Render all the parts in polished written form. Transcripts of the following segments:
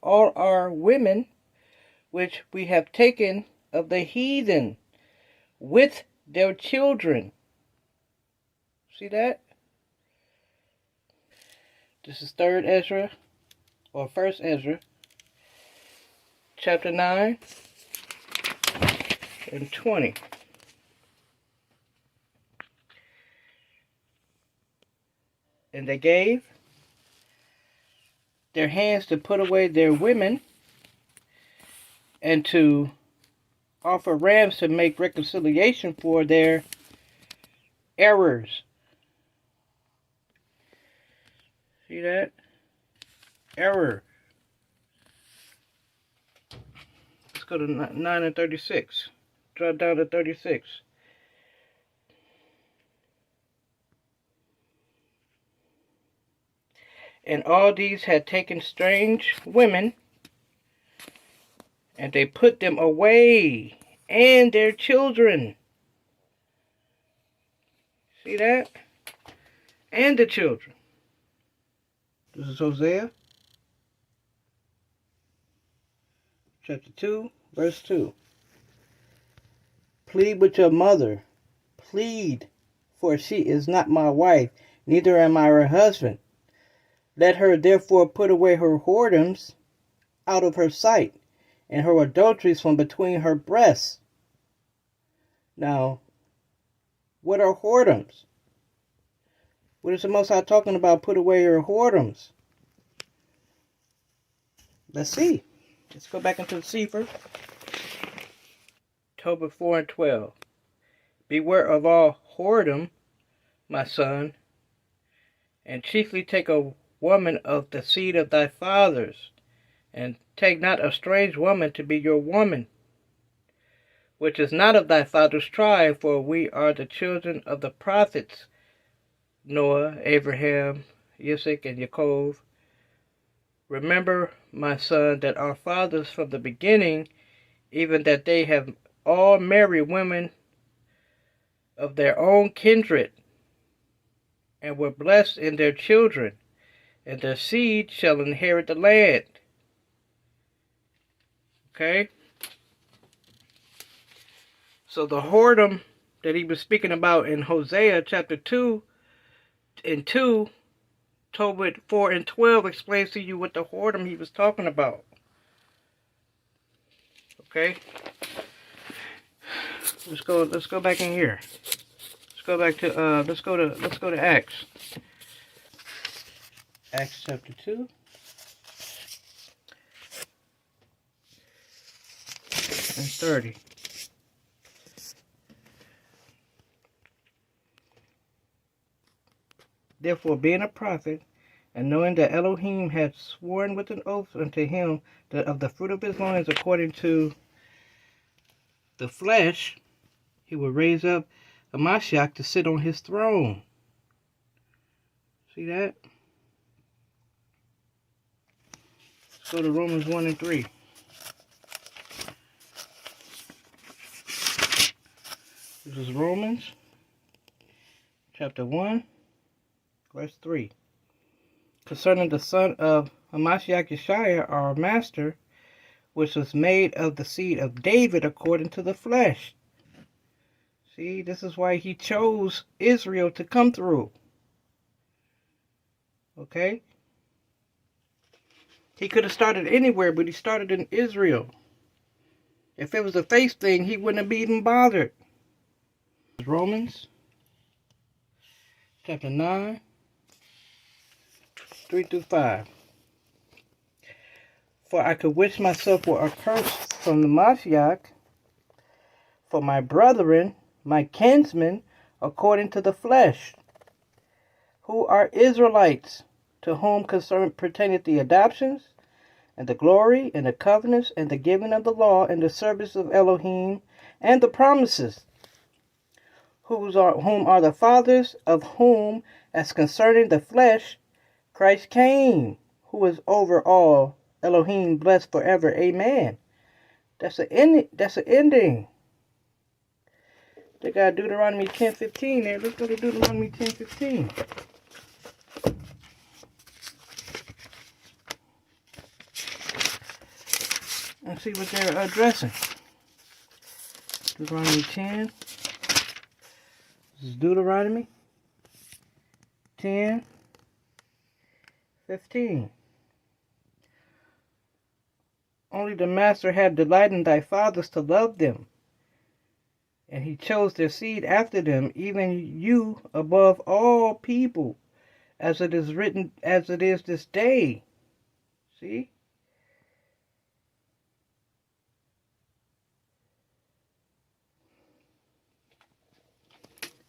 all our women, which we have taken of the heathen, with their children. See that? This is 3rd Ezra, or 1st Ezra, chapter 9 and 20. And they gave their hands to put away their women, and to offer rams to make reconciliation for their errors. See that? Error. Let's go to 9 and 36. Drop down to 36. And all these had taken strange women, and they put them away, and their children. See that? And the children. This is Hosea, chapter 2, verse 2. Plead with your mother. Plead, for she is not my wife, neither am I her husband. Let her therefore put away her whoredoms out of her sight, and her adulteries from between her breasts. Now, what are whoredoms? What is the Most High talking about? Put away your whoredoms. Let's see. Let's go back into the Sefer. Tobit 4 and 12. Beware of all whoredom, my son, and chiefly take a woman of the seed of thy fathers, and take not a strange woman to be your woman, which is not of thy father's tribe, for we are the children of the prophets Noah, Abraham, Isaac, and Jacob. Remember, my son, that our fathers from the beginning, even that they have all married women of their own kindred, and were blessed in their children, and their seed shall inherit the land. Okay? So the whoredom that he was speaking about in Hosea chapter 2 and 2, Tobit 4 and 12 explains to you what the whoredom he was talking about. Okay? Let's go back in here. Let's go back to let's go to Acts. Acts chapter 2 and 30. Therefore, being a prophet, and knowing that Elohim had sworn with an oath unto him that of the fruit of his loins according to the flesh, he would raise up a Mashiach to sit on his throne. See that? Let's go to Romans 1 and 3. This is Romans chapter 1, verse 3. Concerning the son of Hamashiach Yeshua, our master, which was made of the seed of David according to the flesh. See, this is why he chose Israel to come through. Okay? He could have started anywhere, but he started in Israel. If it was a faith thing, he wouldn't have even bothered. Romans chapter 9, 3 through 5. For I could wish myself were accursed from the Mashiach, for my brethren, my kinsmen, according to the flesh, who are Israelites, to whom pertaineth the adoptions, and the glory, and the covenants, and the giving of the law, and the service of Elohim, and the promises, whom are the fathers, of whom, as concerning the flesh, Christ came, who is over all, Elohim blessed forever. Amen. That's an ending. They got Deuteronomy 10:15 there. Let's go to Deuteronomy 10:15. and see what they're addressing. Deuteronomy 10. This is Deuteronomy 10:15. Only the master had delight in thy fathers to love them, and he chose their seed after them, even you above all people, as it is written, as it is this day. See?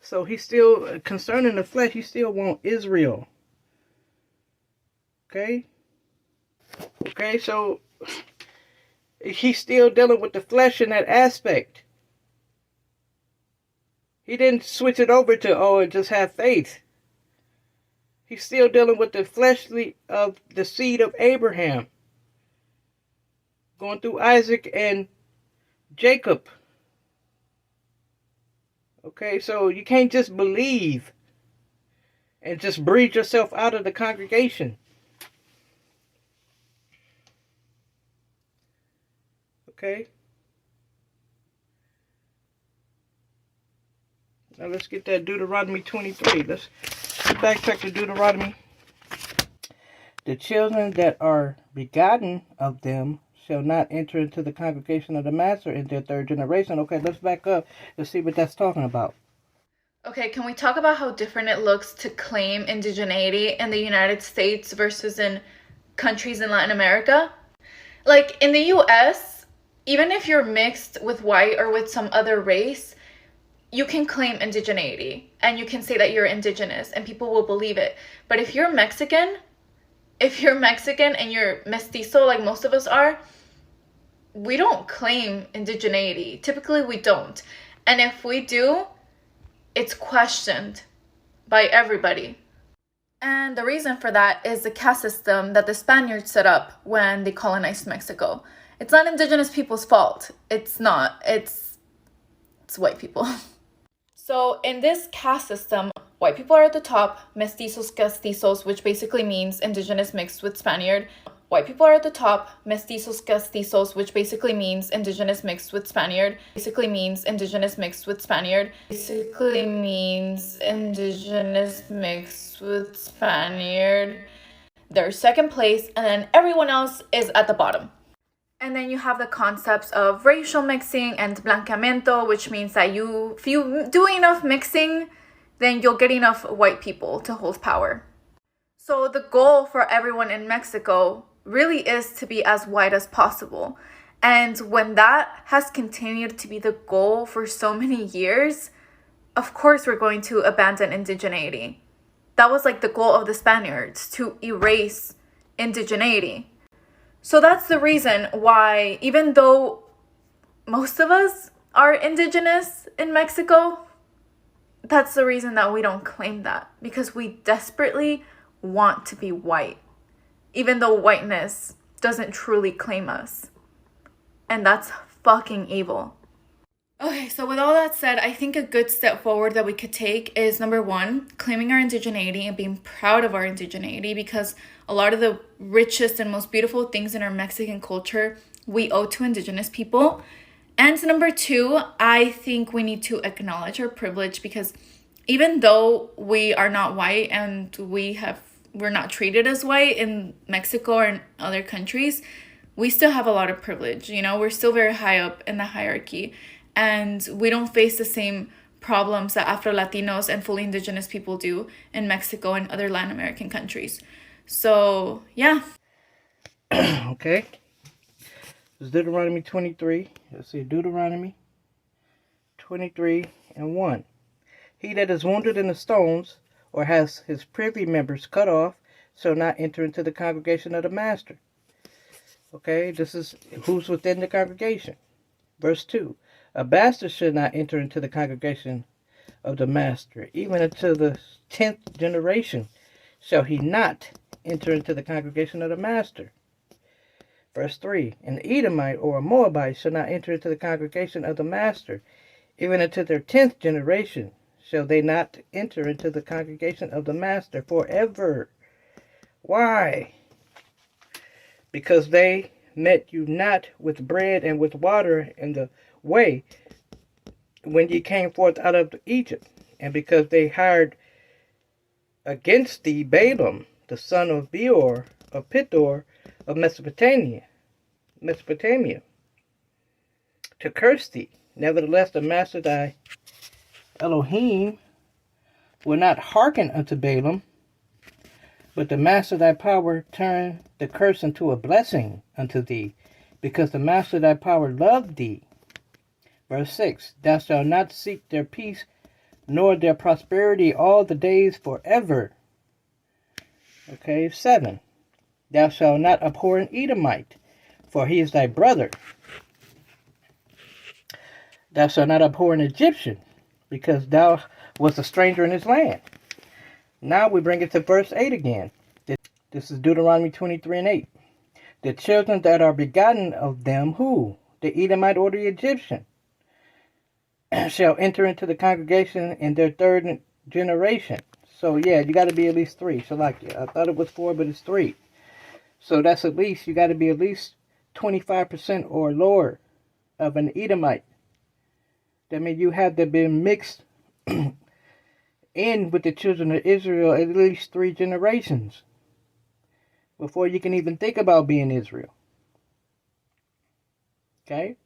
So he's still, concerning the flesh, he still wants Israel. Okay? Okay, so he's still dealing with the flesh in that aspect. He didn't switch it over to, just have faith. He's still dealing with the fleshly of the seed of Abraham. Going through Isaac and Jacob. Okay, so you can't just believe and just breathe yourself out of the congregation. Okay. Now let's get that Deuteronomy 23. Let's backtrack to Deuteronomy. The children that are begotten of them shall not enter into the congregation of the master in their third generation. Okay, let's back up and see what that's talking about. Okay, can we talk about how different it looks to claim indigeneity in the United States versus in countries in Latin America? Like in the US, even if you're mixed with white or with some other race, you can claim indigeneity and you can say that you're indigenous and people will believe it. But if you're Mexican and you're mestizo like most of us are, we don't claim indigeneity. Typically we don't. And if we do, it's questioned by everybody. And the reason for that is the caste system that the Spaniards set up when they colonized Mexico. It's not indigenous people's fault. It's not. It's white people. So in this caste system, white people are at the top, mestizos, castizos, which basically means indigenous mixed with Spaniard. White people are at the top, mestizos, castizos, which basically means indigenous mixed with Spaniard. Basically means indigenous mixed with Spaniard. Basically means indigenous mixed with Spaniard. They're second place, and then everyone else is at the bottom. And then you have the concepts of racial mixing and blanqueamiento, which means that if you do enough mixing, then you'll get enough white people to hold power. So the goal for everyone in Mexico really is to be as white as possible. And when that has continued to be the goal for so many years, of course we're going to abandon indigeneity. That was like the goal of the Spaniards, to erase indigeneity. So that's the reason why, even though most of us are indigenous in Mexico, that's the reason that we don't claim that. Because we desperately want to be white, even though whiteness doesn't truly claim us. And that's fucking evil. Okay, so with all that said, I think a good step forward that we could take is, number one, claiming our indigeneity and being proud of our indigeneity, because a lot of the richest and most beautiful things in our Mexican culture we owe to indigenous people. And number two, I think we need to acknowledge our privilege, because even though we are not white and we're not treated as white in Mexico or in other countries, we still have a lot of privilege. You know, we're still very high up in the hierarchy. And we don't face the same problems that Afro-Latinos and fully indigenous people do in Mexico and other Latin American countries. So, yeah. Okay. This is Deuteronomy 23. Let's see, Deuteronomy 23:1. He that is wounded in the stones, or has his privy members cut off, shall not enter into the congregation of the master. Okay, this is who's within the congregation. Verse 2. A bastard should not enter into the congregation of the master. Even until the 10th generation shall he not enter into the congregation of the master. Verse 3. An Edomite or a Moabite shall not enter into the congregation of the master. Even until their 10th generation shall they not enter into the congregation of the master forever. Why? Because they met you not with bread and with water in the way when ye came forth out of Egypt, and because they hired against thee Balaam, the son of Beor, of Pithor, of Mesopotamia, to curse thee. Nevertheless, the Master thy Elohim will not hearken unto Balaam, but the Master thy power turned the curse into a blessing unto thee, because the Master thy power loved thee. Verse 6, thou shalt not seek their peace, nor their prosperity all the days forever. Okay, 7, thou shalt not abhor an Edomite, for he is thy brother. Thou shalt not abhor an Egyptian, because thou wast a stranger in his land. Now we bring it to verse 8 again. This is Deuteronomy 23:8. The children that are begotten of them, who? The Edomite or the Egyptian, shall enter into the congregation in their third generation. So yeah, you got to be at least 3. So like, I thought it was 4, but it's 3. So that's at least, you got to be at least 25% or lower of an Edomite. That means you have to be mixed in with the children of Israel at least 3 generations before you can even think about being Israel. Okay?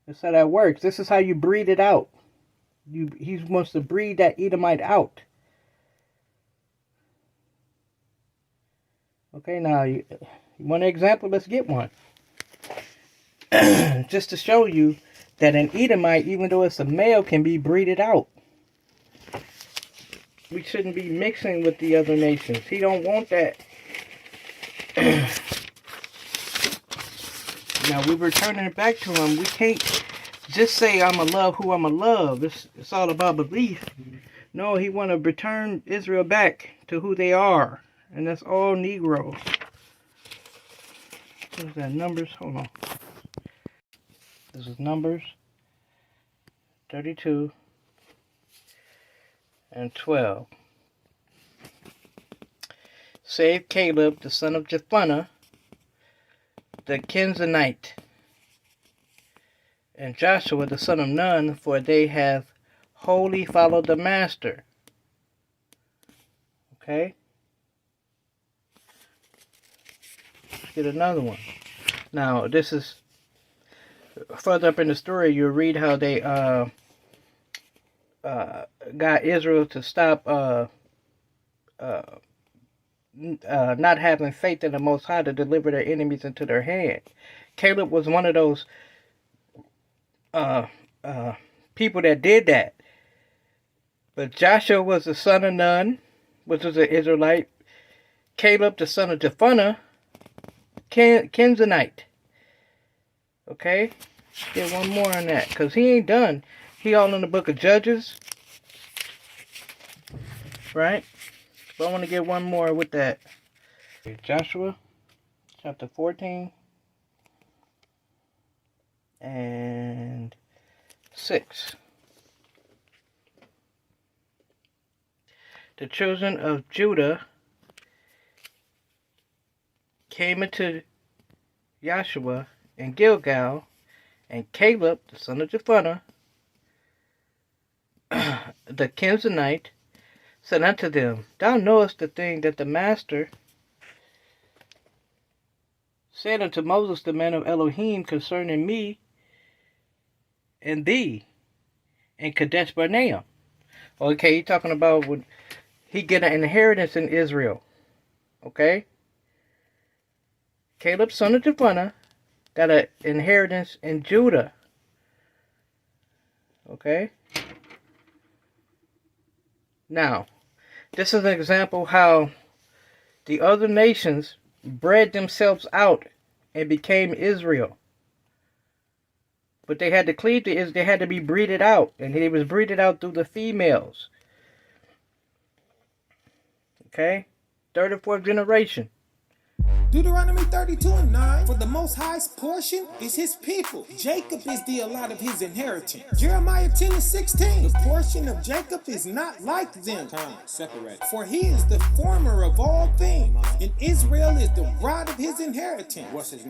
That's how that works. This is how you breed it out. He wants to breed that Edomite out. Okay, now, you want an example? Let's get one. Just to show you that an Edomite, even though it's a male, can be breeded out. We shouldn't be mixing with the other nations. He don't want that. Now, we're returning it back to him. We can't just say, I'm going to love who I'm going to love. It's all about belief. No, he want to return Israel back to who they are. And that's all Negroes. What is that? Numbers? Hold on. This is Numbers 32 and 12. Save Caleb, the son of Jephunneh, the Kenizzite, and Joshua, the son of Nun, for they have wholly followed the Master. Okay? Let's get another one. Now, this is further up in the story. You'll read how they got Israel to stop not having faith in the Most High to deliver their enemies into their hand. Caleb was one of those people that did that. But Joshua was the son of Nun, which was an Israelite. Caleb, the son of Jephunneh, Kenizzite. Okay? Get one more on that, because he ain't done. He all in the book of Judges. Right? But I want to get one more with that. Joshua, chapter 14. And 6. The children of Judah came into Joshua and Gilgal, and Caleb, the son of Jephunneh, the Kenizzite, said unto them, Thou knowest the thing that the Master said unto Moses, the man of Elohim, concerning me and thee in Kadesh Barnea. Okay, he's talking about when he get an inheritance in Israel. Okay? Caleb, son of Jephunneh, got an inheritance in Judah. Okay? Now, this is an example how the other nations bred themselves out and became Israel. But they had to cleave to Israel. They had to be breeded out. And they was breeded out through the females. Okay? Third or fourth generation. Deuteronomy 32:9, for the Most High's portion is his people. Jacob is the allot of his inheritance. Jeremiah 10:16, the portion of Jacob is not like them. Separate. For he is the former of all things, and Israel is the rod of his inheritance. What's his